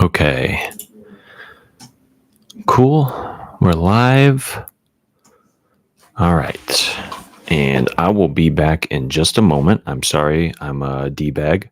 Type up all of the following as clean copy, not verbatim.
Okay, cool. We're live. All right. And I will be back in just a moment. I'm sorry, I'm a D bag.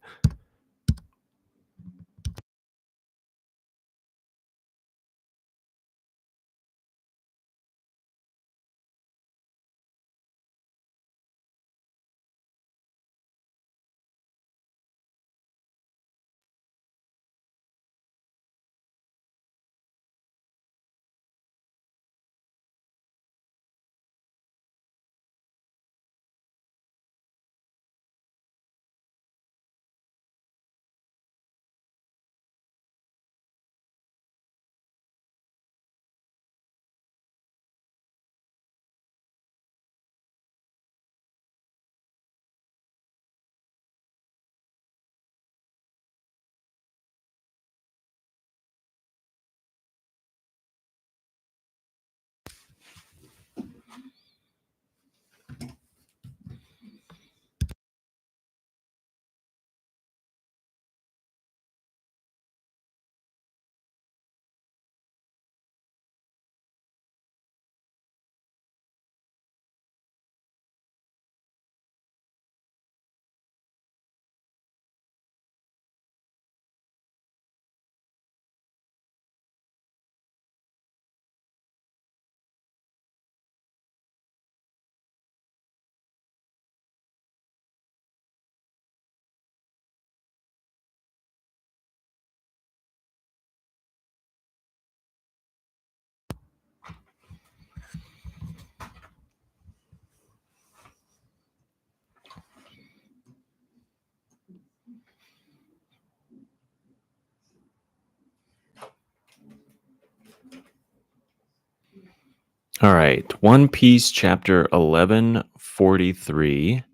All right. One Piece chapter 1143.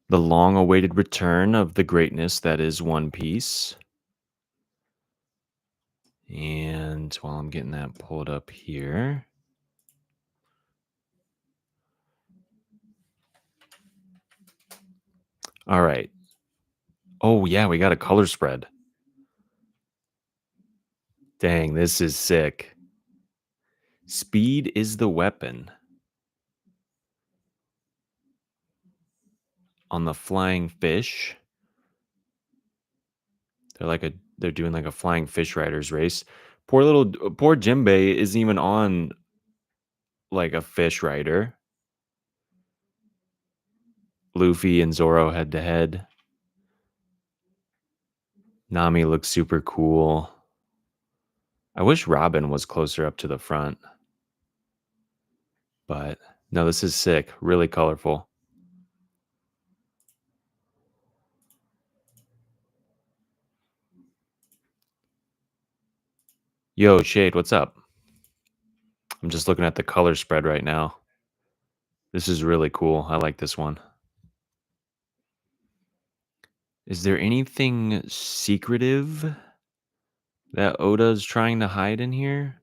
The long awaited return of the greatness that is One Piece. And while I'm getting that pulled up here. All right. Oh, yeah, we got a color spread. Dang, this is sick. Speed is the weapon. On the flying fish. They're doing like a flying fish riders race. Poor Jimbei isn't even on like a fish rider. Luffy and Zoro head to head. Nami looks super cool. I wish Robin was closer up to the front. But no, this is sick. Really colorful. Yo, Shade, what's up? I'm just looking at the color spread right now. This is really cool. I like this one. Is there anything secretive that Oda's trying to hide in here?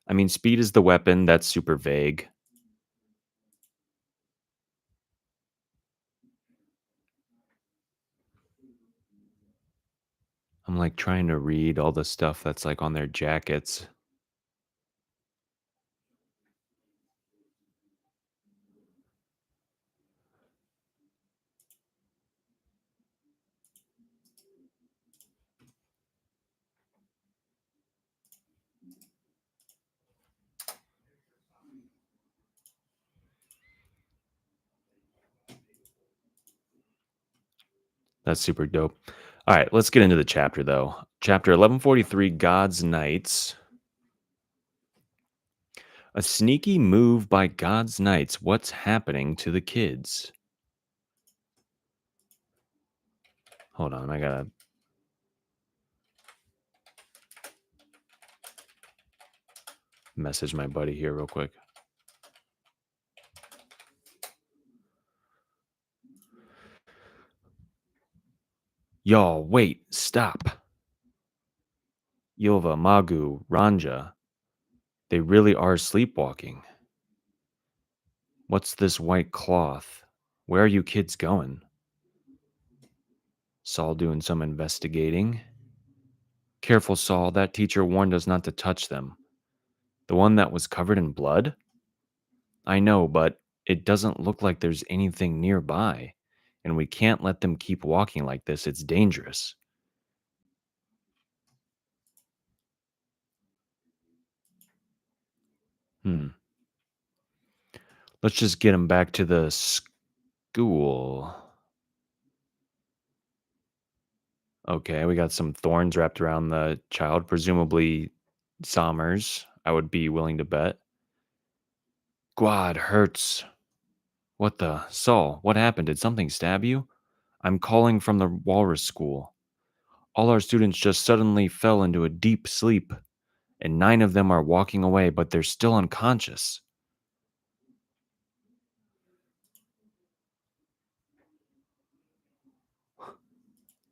I mean, speed is the weapon. That's super vague. I'm like trying to read all the stuff that's like on their jackets. That's super dope. All right, let's get into the chapter though. Chapter 1143, God's Knights. A sneaky move by God's Knights. What's happening to the kids? Hold on, I gotta message my buddy here real quick. Y'all, wait, stop. Yova, Magu, Ranja. They really are sleepwalking. What's this white cloth? Where are you kids going? Saul doing some investigating. Careful, Saul. That teacher warned us not to touch them. The one that was covered in blood? I know, but it doesn't look like there's anything nearby. And we can't let them keep walking like this. It's dangerous. Hmm. Let's just get them back to the school. Okay, we got some thorns wrapped around the child, presumably Somers. I would be willing to bet. God, hurts. What the? Saul, what happened? Did something stab you? I'm calling from the Walrus School. All our students just suddenly fell into a deep sleep, and 9 of them are walking away, but they're still unconscious.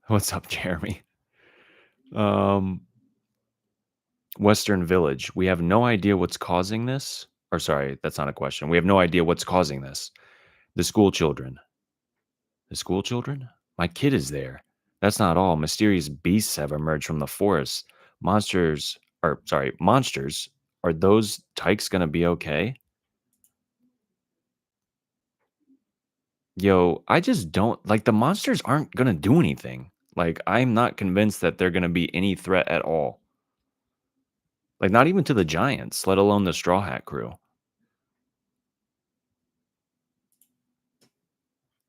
What's up, Jeremy? Um, Western Village. We have no idea what's causing this. Or, sorry, that's not a question. We have no idea what's causing this. The school children. The school children? My kid is there. That's not all. Mysterious beasts have emerged from the forest. Monsters. Are those tykes gonna be okay? Yo, I just don't like the monsters aren't gonna do anything. Like, I'm not convinced that they're gonna be any threat at all. Like, not even to the giants, let alone the Straw Hat crew.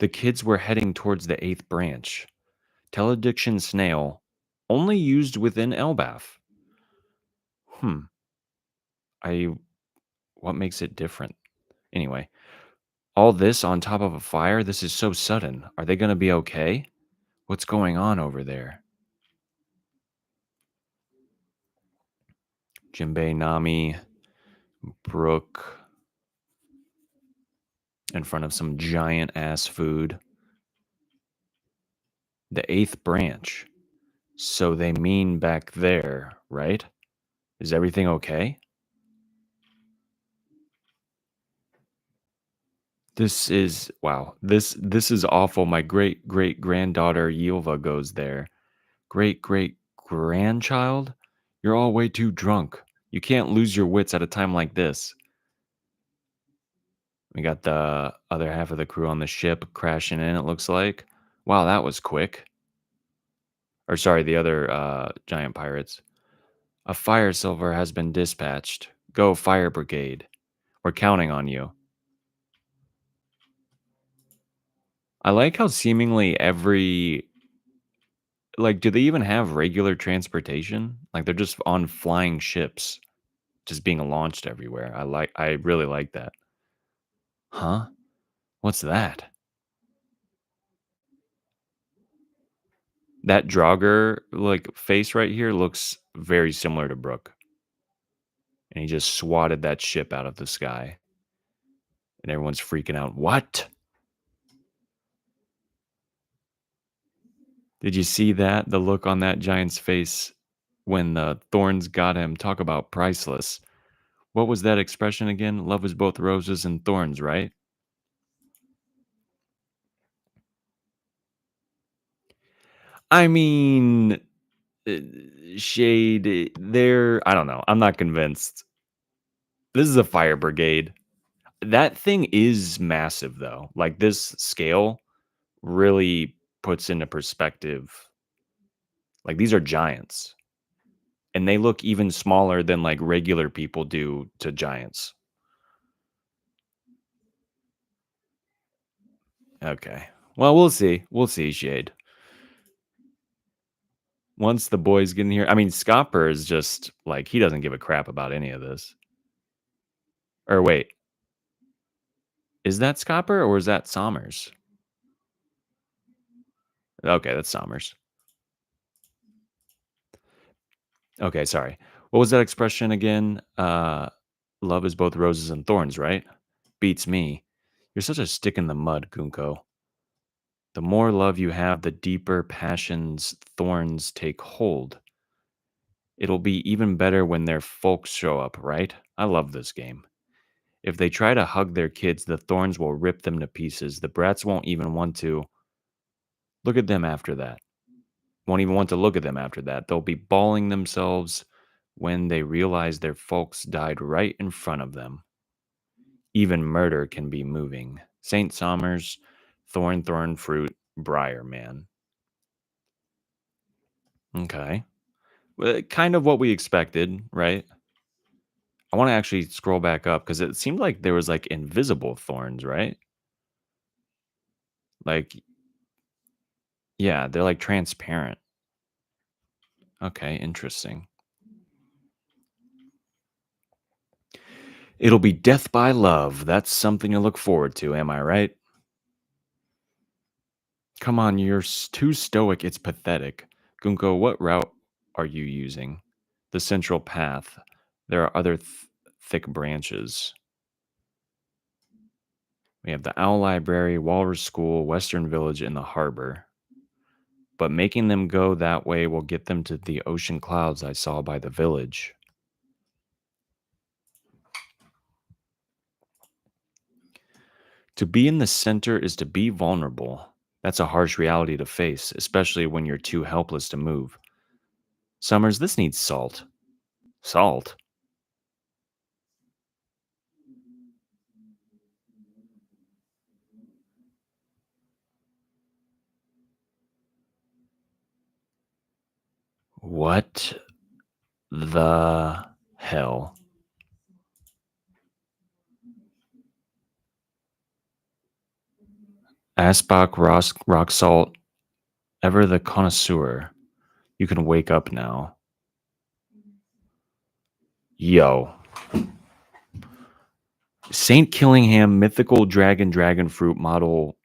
The kids were heading towards the eighth branch. Telediction snail, only used within Elbaf. Hmm. I What makes it different? Anyway, all this on top of a fire? This is so sudden. Are they gonna be okay? What's going on over there? Jinbei, Nami, Brooke, in front of some giant ass food. The eighth branch. So they mean back there, right? Is everything okay? This is wow. This is awful. My great great granddaughter Yilva goes there. Great great grandchild? You're all way too drunk. You can't lose your wits at a time like this. We got the other half of the crew on the ship crashing in, it looks like. Wow, that was quick. Or sorry, the other giant pirates. A fire silver has been dispatched. Go, fire brigade. We're counting on you. I like how seemingly every like, do they even have regular transportation? Like, they're just on flying ships, just being launched everywhere. I really like that. Huh? What's that? That Draugr, like, face right here looks very similar to Brooke, and he just swatted that ship out of the sky, and everyone's freaking out. What? Did you see that? The look on that giant's face when the thorns got him. Talk about priceless. What was that expression again? Love is both roses and thorns, right? I mean, uh, shade there. I don't know. I'm not convinced. This is a fire brigade. That thing is massive, though. Like, this scale really puts into perspective. Like, these are giants, and they look even smaller than like regular people do to giants. Okay. Well, we'll see. We'll see, Shade. Once the boys get in here, I mean, Scopper is just like he doesn't give a crap about any of this. Or wait, is that Scopper or is that Somers? Okay, that's Somers. Okay, sorry. What was that expression again? Love is both roses and thorns, right? Beats me. You're such a stick in the mud, Gunko. The more love you have, the deeper passion's thorns take hold. It'll be even better when their folks show up, right? I love this game. If they try to hug their kids, the thorns will rip them to pieces. The brats won't even want to. Look at them after that. Won't even want to look at them after that. They'll be bawling themselves when they realize their folks died right in front of them. Even murder can be moving. St. Somers, thorn fruit, briar man. Okay. Well, kind of what we expected, right? I want to actually scroll back up because it seemed like there was like invisible thorns, right? Like, yeah, they're like transparent. Okay, interesting. It'll be death by love. That's something to look forward to, am I right? Come on, you're too stoic. It's pathetic. Gunko, what route are you using? The central path. There are other thick branches. We have the Owl Library, Walrus School, Western Village, and the harbor. But making them go that way will get them to the ocean clouds I saw by the village. To be in the center is to be vulnerable. That's a harsh reality to face, especially when you're too helpless to move. Summers, this needs salt. Salt? What the hell? Asbach rock salt, ever the connoisseur. You can wake up now. Yo. St. Killingham mythical dragon fruit model.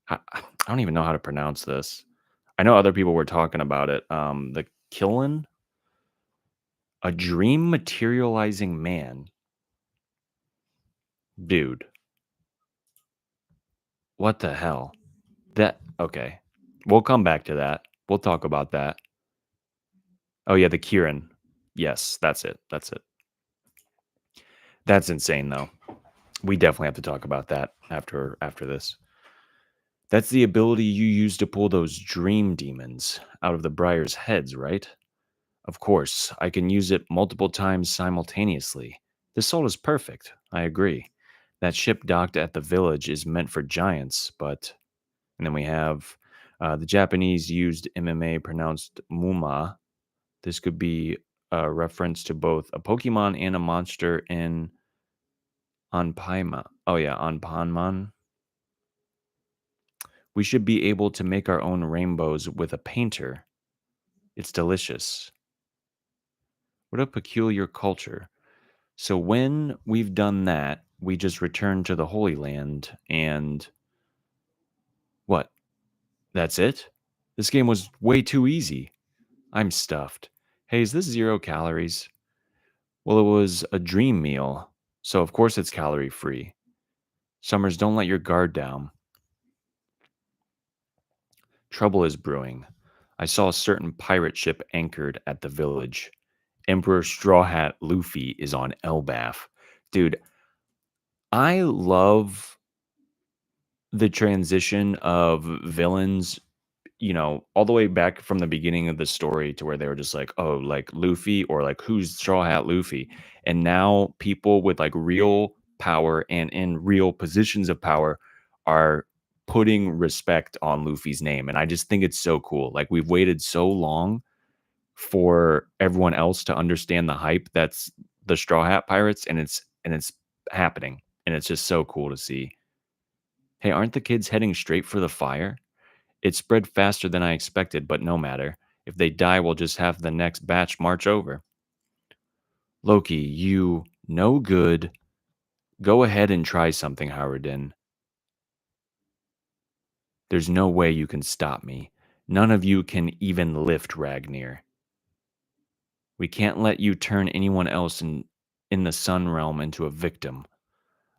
I don't even know how to pronounce this. I know other people were talking about it. The Killen, a dream materializing man. Dude, what the hell? That okay. We'll come back to that. We'll talk about that. Oh yeah, the Kieran. Yes, that's it. That's it. That's insane though. We definitely have to talk about that after this. That's the ability you use to pull those dream demons out of the Briar's heads, right? Of course, I can use it multiple times simultaneously. This soul is perfect. I agree. That ship docked at the village is meant for giants, but. And then we have the Japanese used MMA pronounced Muma. This could be a reference to both a Pokemon and a monster in Anpaima. Oh, yeah, Anpanman. We should be able to make our own rainbows with a painter. It's delicious. What a peculiar culture. So when we've done that, we just return to the Holy Land and what? That's it? This game was way too easy. I'm stuffed. Hey, is this 0 calories? Well, it was a dream meal, so of course it's calorie free. Summers, don't let your guard down. Trouble is brewing. I saw a certain pirate ship anchored at the village. Emperor Straw Hat Luffy is on Elbaf. Dude, I love the transition of villains, all the way back from the beginning of the story to where they were just like, oh, like Luffy or like who's Straw Hat Luffy? And now people with like real power and in real positions of power are putting respect on Luffy's name. And I just think it's so cool. Like we've waited so long for everyone else to understand the hype that's the Straw Hat Pirates, and it's happening. And it's just so cool to see. Hey, aren't the kids heading straight for the fire? It spread faster than I expected, but no matter. If they die, we'll just have the next batch march over. Loki, you no good. Go ahead and try something, Howardin. There's no way you can stop me. None of you can even lift Ragnir. We can't let you turn anyone else in the Sun Realm into a victim.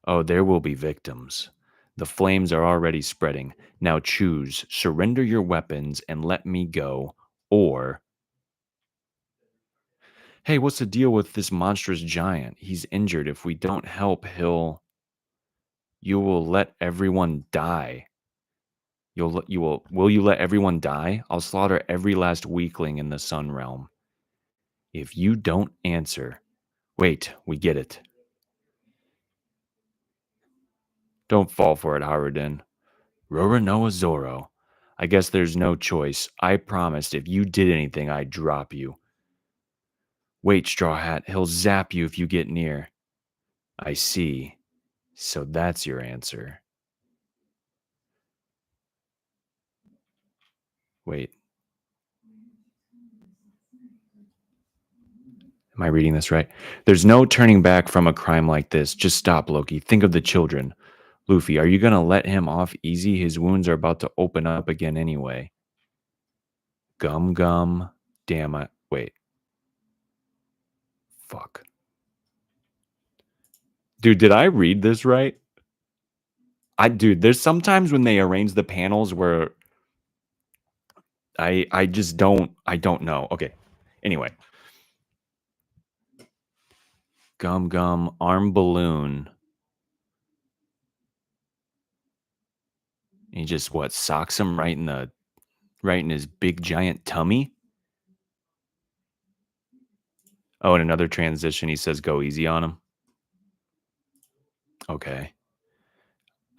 Oh, there will be victims. The flames are already spreading. Now choose, surrender your weapons and let me go, or hey, what's the deal with this monstrous giant? He's injured. If we don't help, you will let everyone die. Will you let everyone die? I'll slaughter every last weakling in the Sun Realm. If you don't answer, wait, we get it. Don't fall for it, Haruden. Roronoa Zoro. I guess there's no choice. I promised if you did anything, I'd drop you. Wait, Straw Hat, he'll zap you if you get near. I see. So that's your answer. Wait, am I reading this right? There's no turning back from a crime like this. Just stop, Loki. Think of the children. Luffy, are you going to let him off easy? His wounds are about to open up again anyway. Gum Gum. Damn it. Wait. Fuck. Dude, did I read this right? Dude, there's sometimes when they arrange the panels where I just don't know. Okay. Anyway. Gum Gum arm balloon. He just socks him right in his big giant tummy. Oh, and another transition, he says go easy on him. Okay.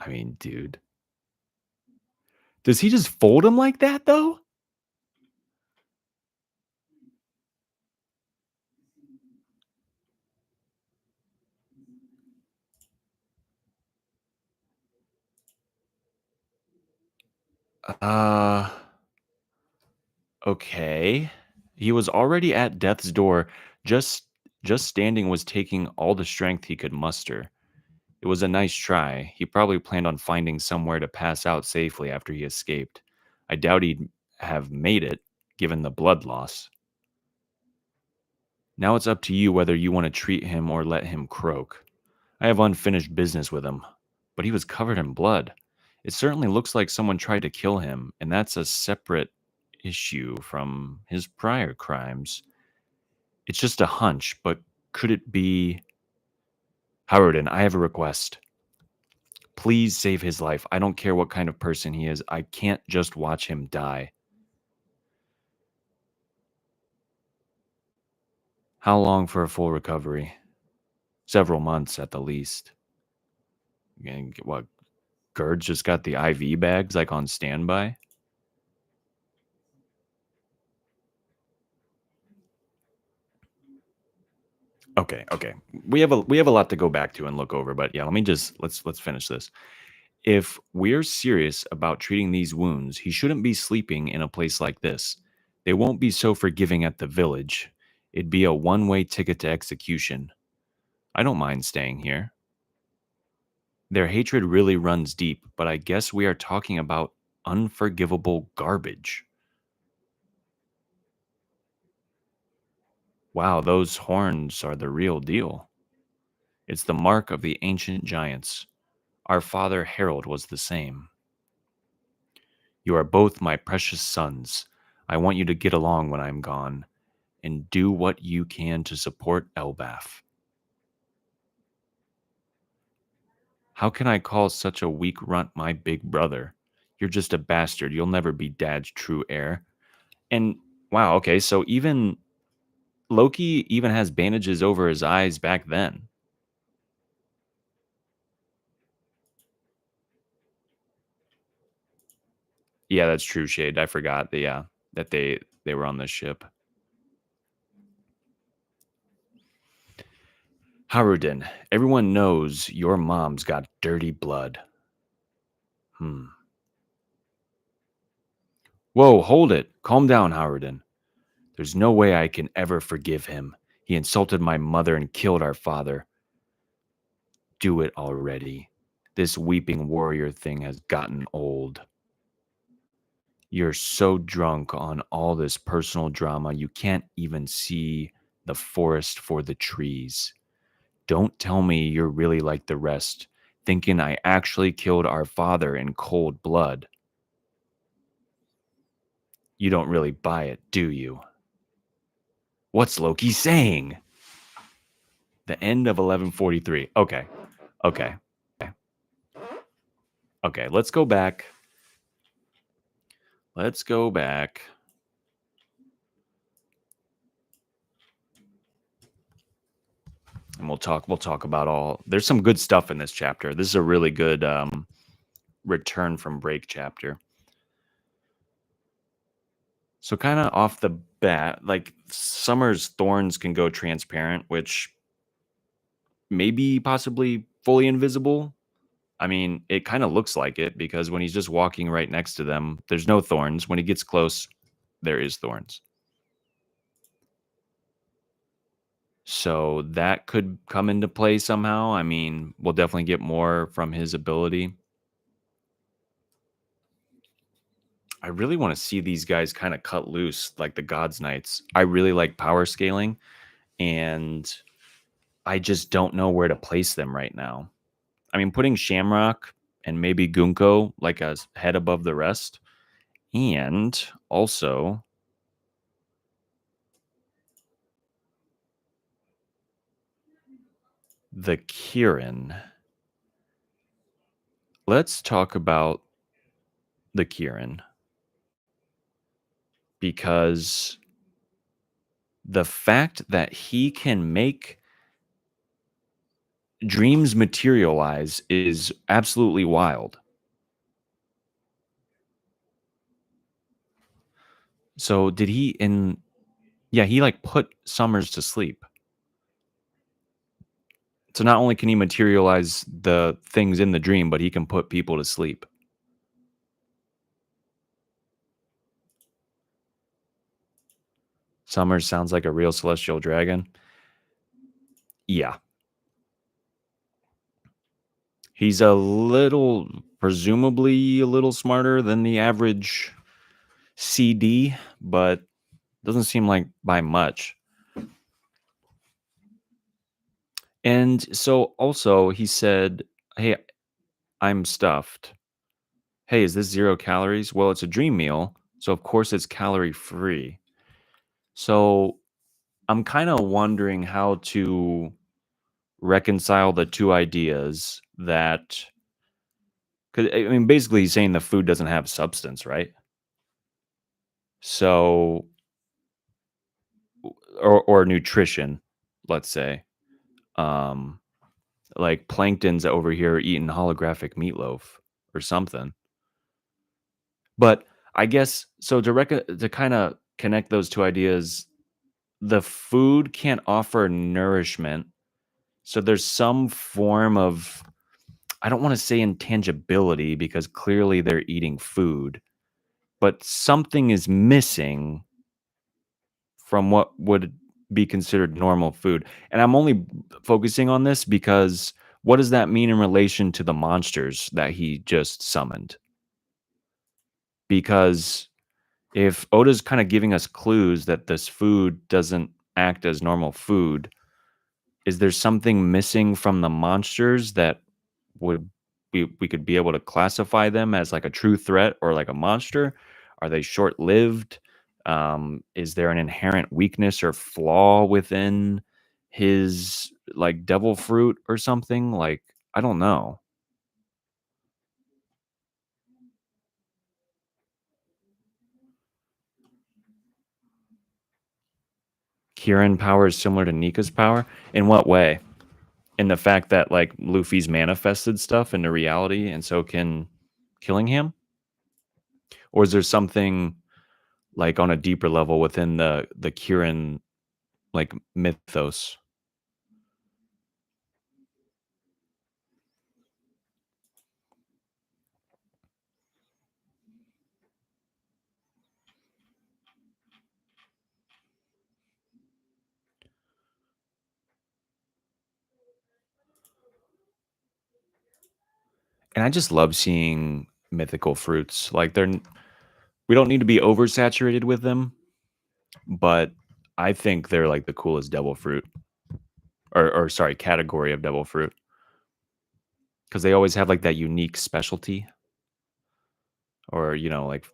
I mean, dude. Does he just fold him like that though? Uh okay. He was already at death's door. Just just standing was taking all the strength he could muster. It was a nice try. He probably planned on finding somewhere to pass out safely after he escaped. I doubt he'd have made it, given the blood loss. Now it's up to you whether you want to treat him or let him croak. I have unfinished business with him, but he was covered in blood. It certainly looks like someone tried to kill him, and that's a separate issue from his prior crimes. It's just a hunch, but could it be. Howardin, I have a request. Please save his life. I don't care what kind of person he is. I can't just watch him die. How long for a full recovery? Several months at the least. And what? Gerd's just got the IV bags like on standby? Okay. We have a lot to go back to and look over, but yeah, let's finish this. If we're serious about treating these wounds, he shouldn't be sleeping in a place like this. They won't be so forgiving at the village. It'd be a one-way ticket to execution. I don't mind staying here. Their hatred really runs deep, but I guess we are talking about unforgivable garbage. Wow, those horns are the real deal. It's the mark of the ancient giants. Our father Harold was the same. You are both my precious sons. I want you to get along when I'm gone, and do what you can to support Elbaf. How can I call such a weak runt my big brother? You're just a bastard. You'll never be Dad's true heir. And wow, okay, so even Loki even has bandages over his eyes back then. Yeah, that's true, Shade. I forgot that. Yeah, that they were on the ship. Haruden, everyone knows your mom's got dirty blood. Hmm. Whoa, hold it. Calm down, Haruden. There's no way I can ever forgive him. He insulted my mother and killed our father. Do it already. This weeping warrior thing has gotten old. You're so drunk on all this personal drama, you can't even see the forest for the trees. Don't tell me you're really like the rest, thinking I actually killed our father in cold blood. You don't really buy it, do you? What's Loki saying? The end of 1143. Okay. Okay. Okay. Okay. Let's go back. Let's go back and we'll talk about all there's some good stuff in this chapter. This is a really good return from break chapter. So kind of off the bat, like Summer's thorns can go transparent, which maybe possibly fully invisible. I mean, it kind of looks like it because when he's just walking right next to them, there's no thorns. When he gets close, there is thorns. So that could come into play somehow. I mean, we'll definitely get more from his ability. I really want to see these guys kind of cut loose like the Gods Knights. I really like power scaling, and I just don't know where to place them right now. I mean, putting Shamrock and maybe Gunko like a head above the rest, and also the Kieran. Let's talk about the Kieran because the fact that he can make dreams materialize is absolutely wild. So did he in yeah, he like put Summers to sleep. So not only can he materialize the things in the dream, but he can put people to sleep. Summers sounds like a real celestial dragon. Yeah. He's a little presumably a little smarter than the average CD, but doesn't seem like by much. And so also he said, "Hey, I'm stuffed. Hey, is this 0 calories?" Well, it's a dream meal, so of course it's calorie free. So I'm kind of wondering how to reconcile the two ideas that, because I mean, basically, he's saying the food doesn't have substance, right? So, or nutrition, let's say. Um, like Plankton's over here eating holographic meatloaf or something. But I guess so to kind of connect those two ideas, the food can't offer nourishment. So there's some form of, I don't want to say intangibility because clearly they're eating food, but something is missing from what would be considered normal food. And I'm only focusing on this because what does that mean in relation to the monsters that he just summoned? Because if Oda's kind of giving us clues that this food doesn't act as normal food, is there something missing from the monsters that would we could be able to classify them as like a true threat or like a monster? Are they short-lived? Is there an inherent weakness or flaw within his like devil fruit or something? Like, I don't know. Kieran power is similar to Nika's power. In what way? In the fact that like Luffy's manifested stuff into reality and so can Killingham? Or is there something like on a deeper level within the Kieran like mythos? And I just love seeing mythical fruits. Like we don't need to be oversaturated with them, but I think they're like the coolest devil fruit or sorry, category of devil fruit because they always have like that unique specialty or like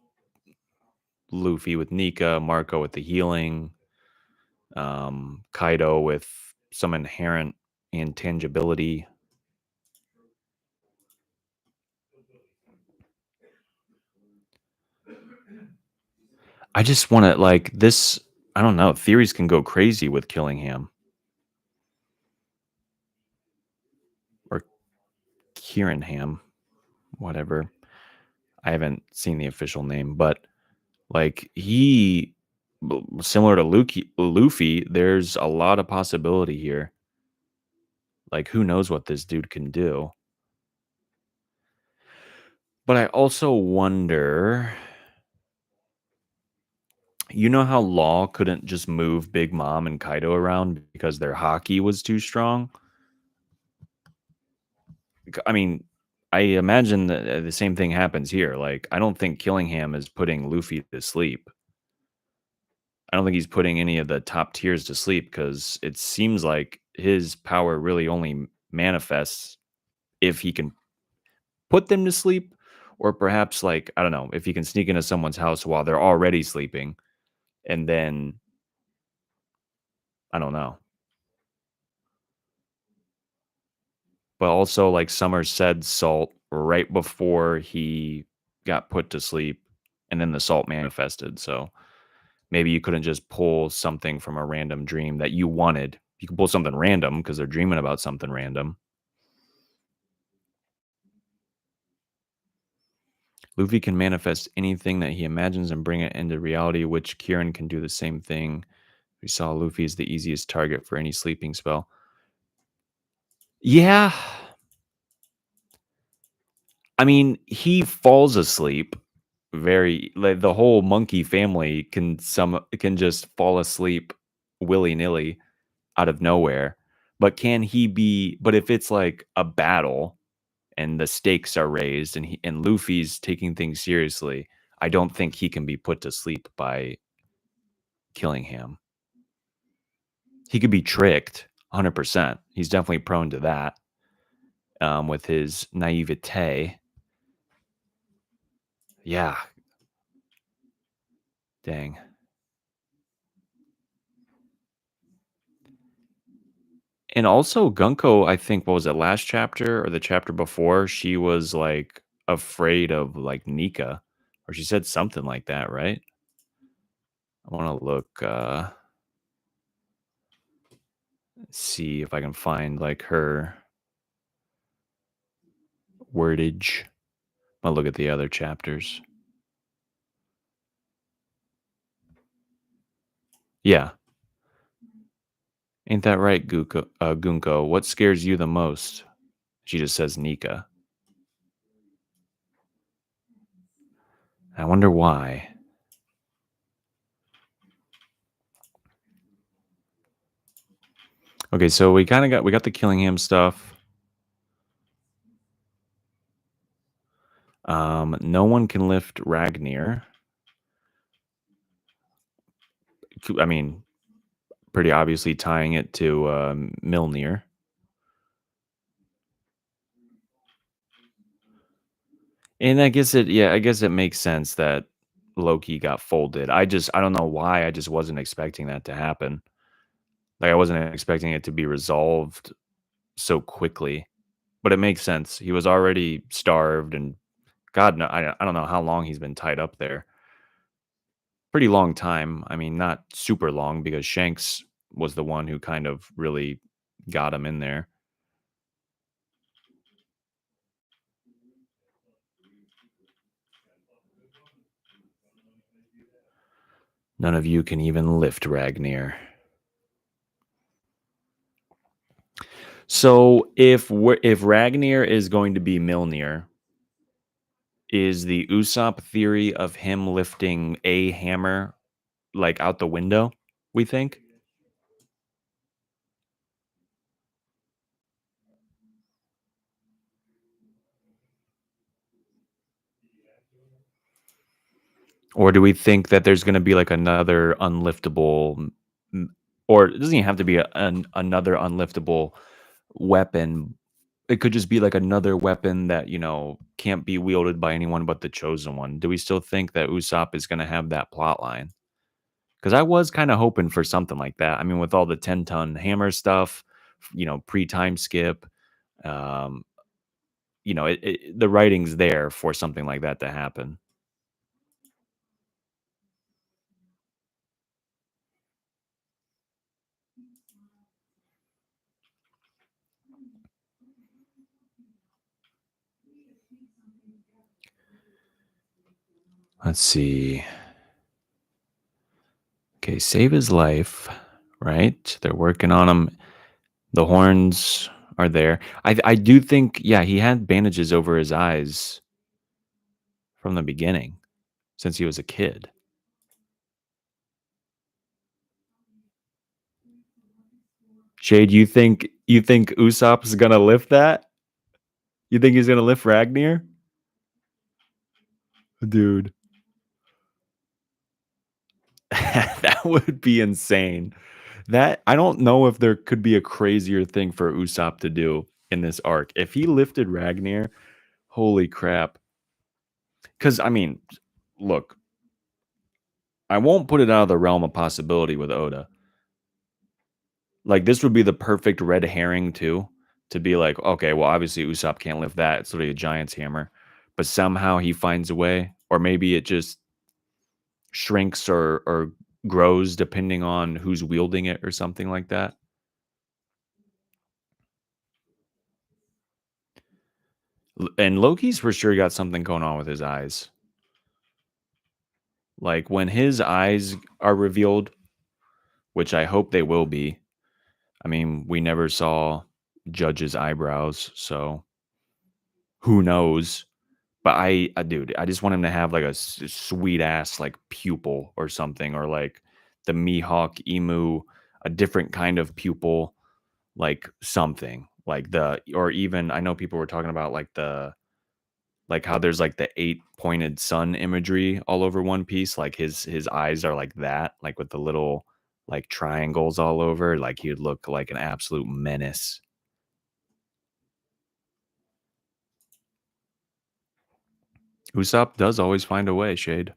Luffy with Nika, Marco with the healing, Kaido with some inherent intangibility. I just want to like this. I don't know. Theories can go crazy with Killingham or Kieranham, whatever. I haven't seen the official name, but like similar to Luffy, there's a lot of possibility here. Like, who knows what this dude can do? But I also wonder, you know how Law couldn't just move Big Mom and Kaido around because their hockey was too strong? I mean, I imagine that the same thing happens here. Like, I don't think Killingham is putting Luffy to sleep. I don't think he's putting any of the top tiers to sleep because it seems like his power really only manifests if he can put them to sleep, or perhaps, like, I don't know, if he can sneak into someone's house while they're already sleeping, and then I don't know. But also, like, Summer said salt right before he got put to sleep, and then the salt manifested. So maybe you couldn't just pull something from a random dream that you wanted. You can pull something random because they're dreaming about something random. Luffy can manifest anything that he imagines and bring it into reality, which Kieran can do the same thing. We saw Luffy is the easiest target for any sleeping spell. Yeah, I mean, he falls asleep very like the whole monkey family can just fall asleep willy-nilly out of nowhere. But can he be but if it's like a battle and the stakes are raised and Luffy's taking things seriously, I don't think he can be put to sleep by killing him. He could be tricked 100%. He's definitely prone to that with his naivete. Yeah, dang. And also Gunko, I think what was it last chapter or the chapter before, she was like afraid of like Nika or she said something like that, right? I want to look see if I can find like her wordage. I'll look at the other chapters. Yeah. Ain't that right, Gunko? What scares you the most? She just says Nika. I wonder why. Okay, so we got the Killingham stuff. No one can lift Ragnir. I mean, pretty obviously tying it to Milnir. And I guess it makes sense that Loki got folded. I don't know why. I just wasn't expecting that to happen. Like I wasn't expecting it to be resolved so quickly. But it makes sense. He was already starved, and God, no, I don't know how long he's been tied up there. Pretty long time. I mean, not super long because Shanks was the one who kind of really got him in there. None of you can even lift Ragnir. So if Ragnir is going to be Milnir, is the Usopp theory of him lifting a hammer like out the window? We think, or do we think that there's going to be like another unliftable, or it doesn't even have to be another unliftable weapon. It could just be like another weapon that can't be wielded by anyone but the chosen one. Do we still think that Usopp is going to have that plot line? Because I was kind of hoping for something like that. I mean, with all the 10-ton hammer stuff, pre-time skip, um, the writing's there for something like that to happen. Let's see. Okay, save his life, right? They're working on him. The horns are there. I do think, yeah, he had bandages over his eyes from the beginning since he was a kid. Shade, you think Usopp's gonna lift that? You think he's gonna lift Ragnar? Dude, that would be insane. That I don't know if there could be a crazier thing for Usopp to do in this arc. If he lifted Ragnar, holy crap. Because I mean, look, I won't put it out of the realm of possibility with Oda. Like this would be the perfect red herring too, to be like, okay, well, obviously Usopp can't lift that. It's literally a giant's hammer, but somehow he finds a way, or maybe it just shrinks or grows depending on who's wielding it or something like that. And Loki's for sure got something going on with his eyes. Like when his eyes are revealed, which I hope they will be. I mean, we never saw Judge's eyebrows, so who knows? But dude, I just want him to have like a sweet ass like pupil or something, or like the Mihawk emu, a different kind of pupil, like something like or even I know people were talking about like how there's like the 8 pointed sun imagery all over One Piece. Like his eyes are like that, like with the little like triangles all over. Like he'd look like an absolute menace. Usopp does always find a way, Shade.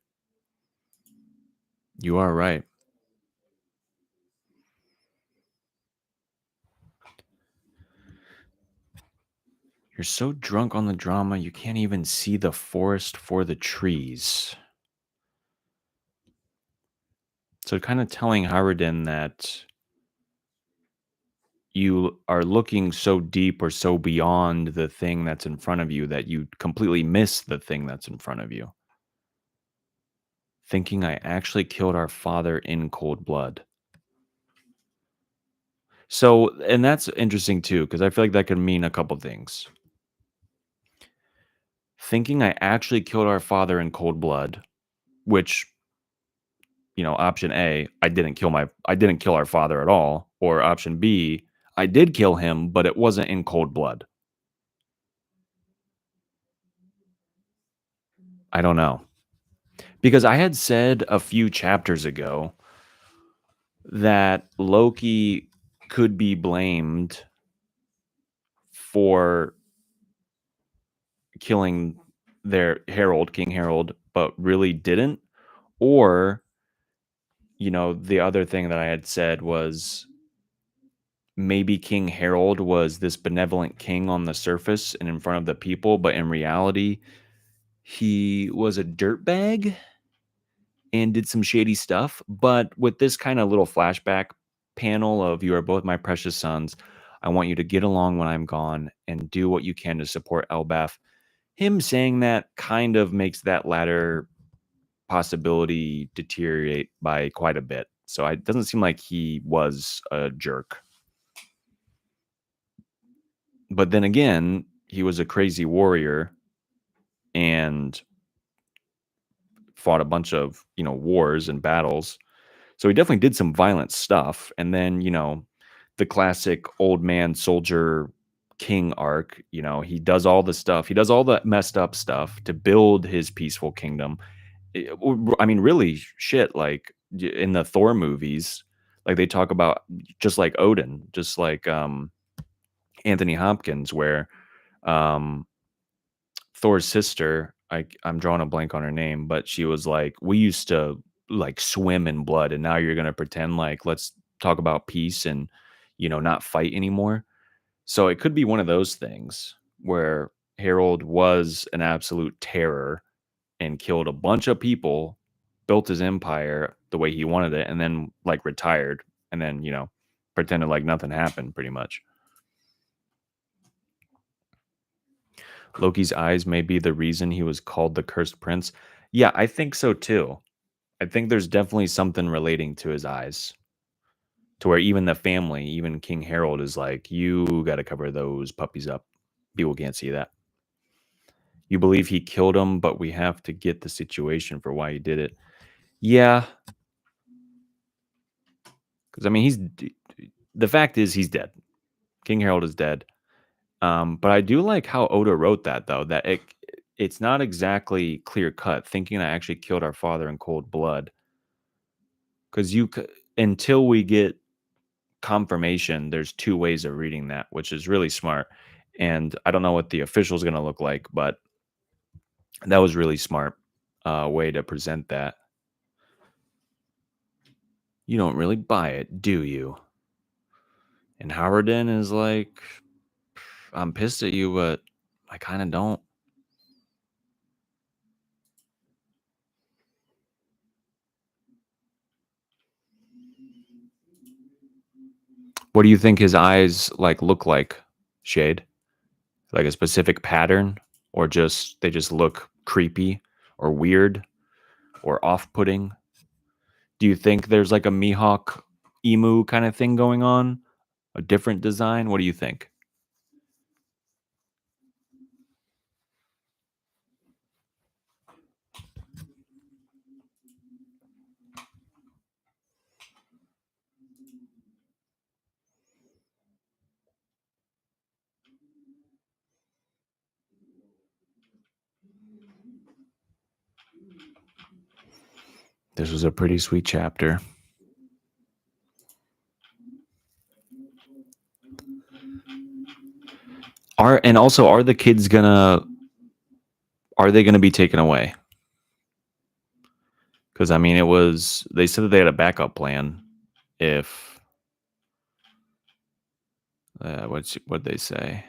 You are right. You're so drunk on the drama, you can't even see the forest for the trees. So, kind of telling Harridan that you are looking so deep or so beyond the thing that's in front of you that you completely miss the thing that's in front of you. Thinking I actually killed our father in cold blood. So, and that's interesting too, because I feel like that could mean a couple things. Thinking I actually killed our father in cold blood, which, option A, I didn't kill our father at all, or option B, I did kill him, but it wasn't in cold blood. I don't know. Because I had said a few chapters ago that Loki could be blamed for killing their Harold, King Harold, but really didn't. Or, the other thing that I had said was maybe King Harold was this benevolent king on the surface and in front of the people, but in reality, he was a dirtbag and did some shady stuff. But with this kind of little flashback panel of "You are both my precious sons. I want you to get along when I'm gone and do what you can to support Elbaf." Him saying that kind of makes that latter possibility deteriorate by quite a bit. So it doesn't seem like he was a jerk. But then again, he was a crazy warrior and fought a bunch of, wars and battles. So he definitely did some violent stuff. And then, the classic old man soldier king arc, he does all the stuff. He does all the messed up stuff to build his peaceful kingdom. I mean, really shit, like in the Thor movies, like they talk about just like Odin, just like Anthony Hopkins, where um Thor's sister, I'm drawing a blank on her name, but she was like, "We used to like swim in blood, and now you're gonna pretend like let's talk about peace and not fight anymore." So it could be one of those things where Harold was an absolute terror and killed a bunch of people, built his empire the way he wanted it, and then like retired, and then pretended like nothing happened, pretty much. Loki's eyes may be the reason he was called the Cursed Prince. Yeah, I think so too. I think there's definitely something relating to his eyes, to where even the family, even King Harold is like, "You gotta cover those puppies up. People can't see that." You believe he killed him, but we have to get the situation for why he did it. Yeah, because I mean, the fact is he's dead. King Harold is dead. But I do like how Oda wrote that though, that it's not exactly clear cut, thinking I actually killed our father in cold blood. Because until we get confirmation, there's two ways of reading that, which is really smart. And I don't know what the official is going to look like, but that was really smart way to present that. You don't really buy it, do you? And Howardin is like, I'm pissed at you, but I kind of don't. What do you think his eyes look like, Shade? Like a specific pattern, or just they just look creepy or weird or off-putting? Do you think there's like a Mihawk emu kind of thing going on? A different design? What do you think? This was a pretty sweet chapter. Are the kids are they gonna be taken away? Because I mean, they said that they had a backup plan if what they say.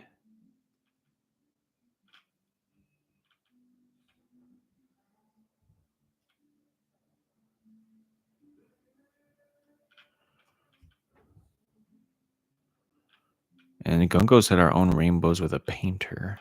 And Gungo said our own rainbows with a painter.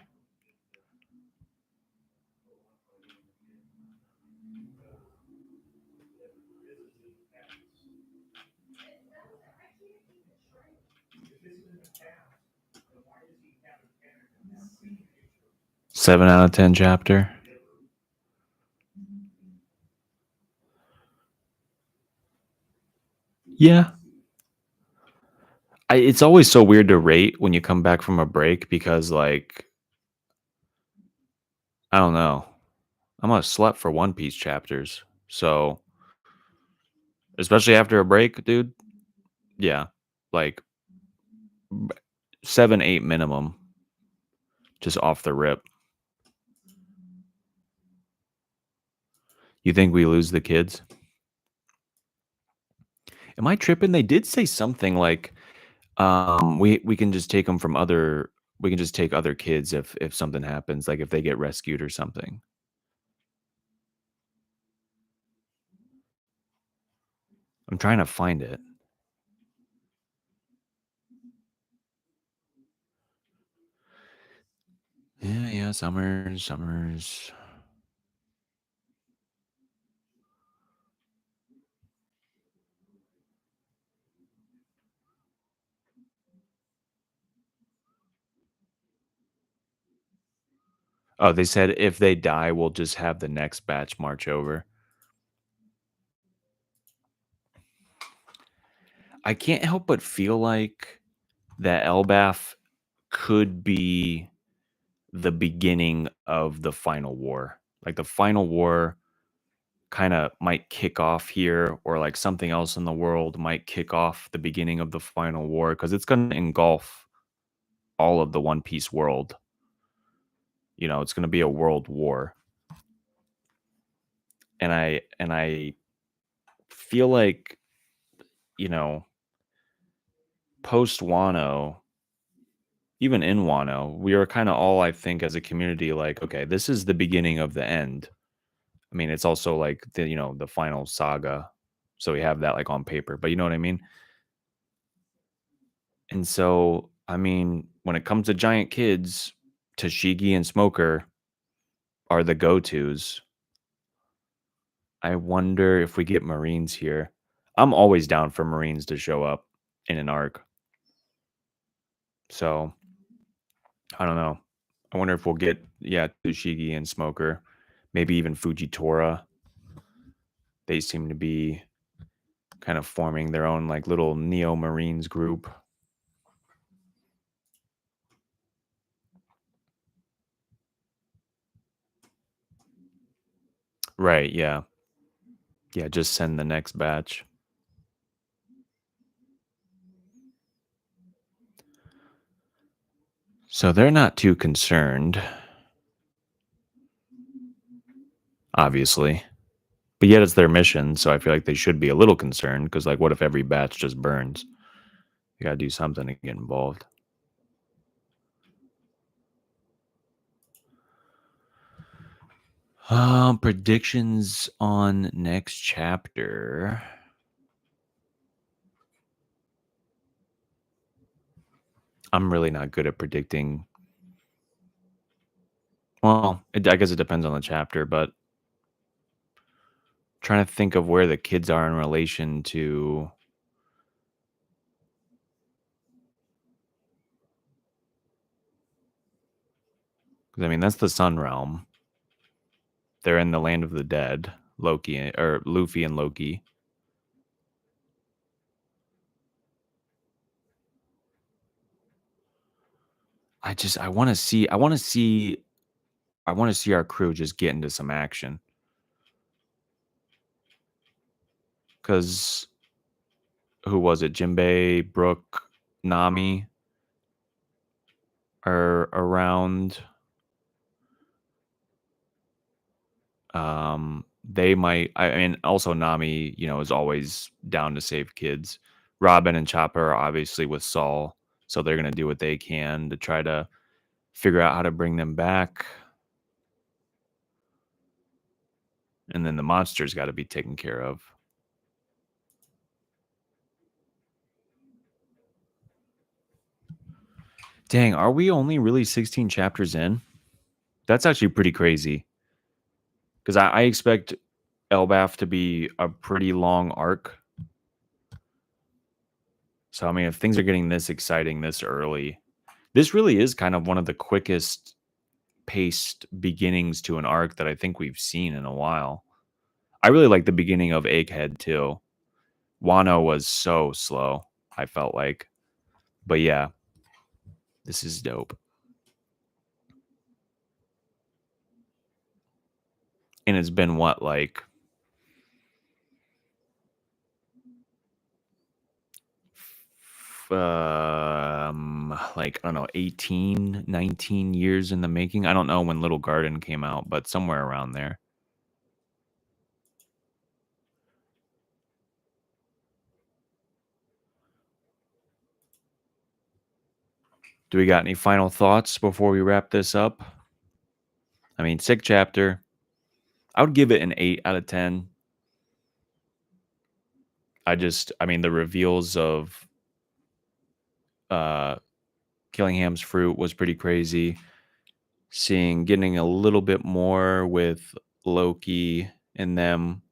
Seven out of 10 chapter. Yeah. It's always so weird to rate when you come back from a break because, like, I don't know. I'm a slut for One Piece chapters. So, especially after a break, dude. Yeah. Like 7, 8 minimum, just off the rip. You think we lose the kids? Am I tripping? They did say something like, we can just take them from other, we can just take other kids if something happens, like if they get rescued or something. I'm trying to find it. Yeah, yeah, Summers. Oh, they said if they die, we'll just have the next batch march over. I can't help but feel like that Elbaf could be the beginning of the final war. Like the final war kind of might kick off here, or like something else in the world might kick off the beginning of the final war because it's going to engulf all of the One Piece world. It's going to be a world war. And I feel like, you know, post Wano, even in Wano, we are kind of all, I think, as a community, like, okay, this is the beginning of the end. I mean, it's also like the final saga. So we have that like on paper, but you know what I mean? And so, I mean, when it comes to giant kids, Tashigi and Smoker are the go-tos. I wonder if we get Marines here. I'm always down for Marines to show up in an arc. So I don't know. I wonder if we'll get Tsushigi and Smoker, maybe even Fujitora. They seem to be kind of forming their own like little Neo Marines group. Right, yeah. Yeah, just send the next batch. So they're not too concerned, obviously. But yet it's their mission, so I feel like they should be a little concerned because, like, what if every batch just burns? You gotta do something to get involved. Predictions on next chapter. I'm really not good at predicting. Well, I guess it depends on the chapter, but trying to think of where the kids are in relation to. 'Cause, I mean, that's the Sun Realm. They're in the land of the dead. Loki or Luffy and Loki. I want to see our crew just get into some action because who was it? Jinbei, Brook, Nami are around. They might. I mean, also Nami, is always down to save kids. Robin and Chopper are obviously with Saul, so they're gonna do what they can to try to figure out how to bring them back. And then the monster's got to be taken care of. Dang, are we only really 16 chapters in? That's actually pretty crazy. Because I expect Elbaf to be a pretty long arc. So, I mean, if things are getting this exciting this early, this really is kind of one of the quickest paced beginnings to an arc that I think we've seen in a while. I really like the beginning of Egghead too. Wano was so slow, I felt like. But yeah, this is dope. And it's been what, like I don't know, 18, 19 years in the making. I don't know when Little Garden came out, but somewhere around there. Do we got any final thoughts before we wrap this up? I mean, sick chapter. I would give it an 8 out of 10. I mean, the reveals of uh Killingham's fruit was pretty crazy. Getting a little bit more with Loki and them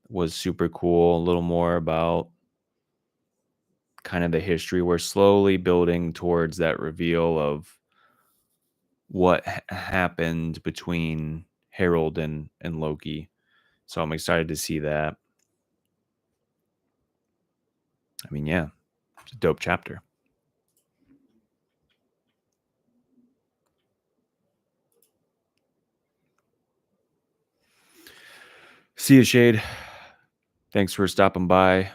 was super cool. A little more about kind of the history. We're slowly building towards that reveal of what happened between Harold and Loki. So I'm excited to see that. I mean, yeah, it's a dope chapter. See you, Shade. Thanks for stopping by.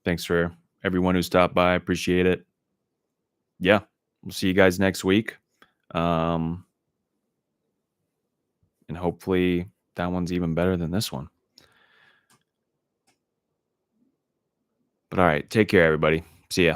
Thanks for everyone who stopped by. Appreciate it. Yeah, we'll see you guys next week. And hopefully that one's even better than this one. But all right, take care, everybody. See ya.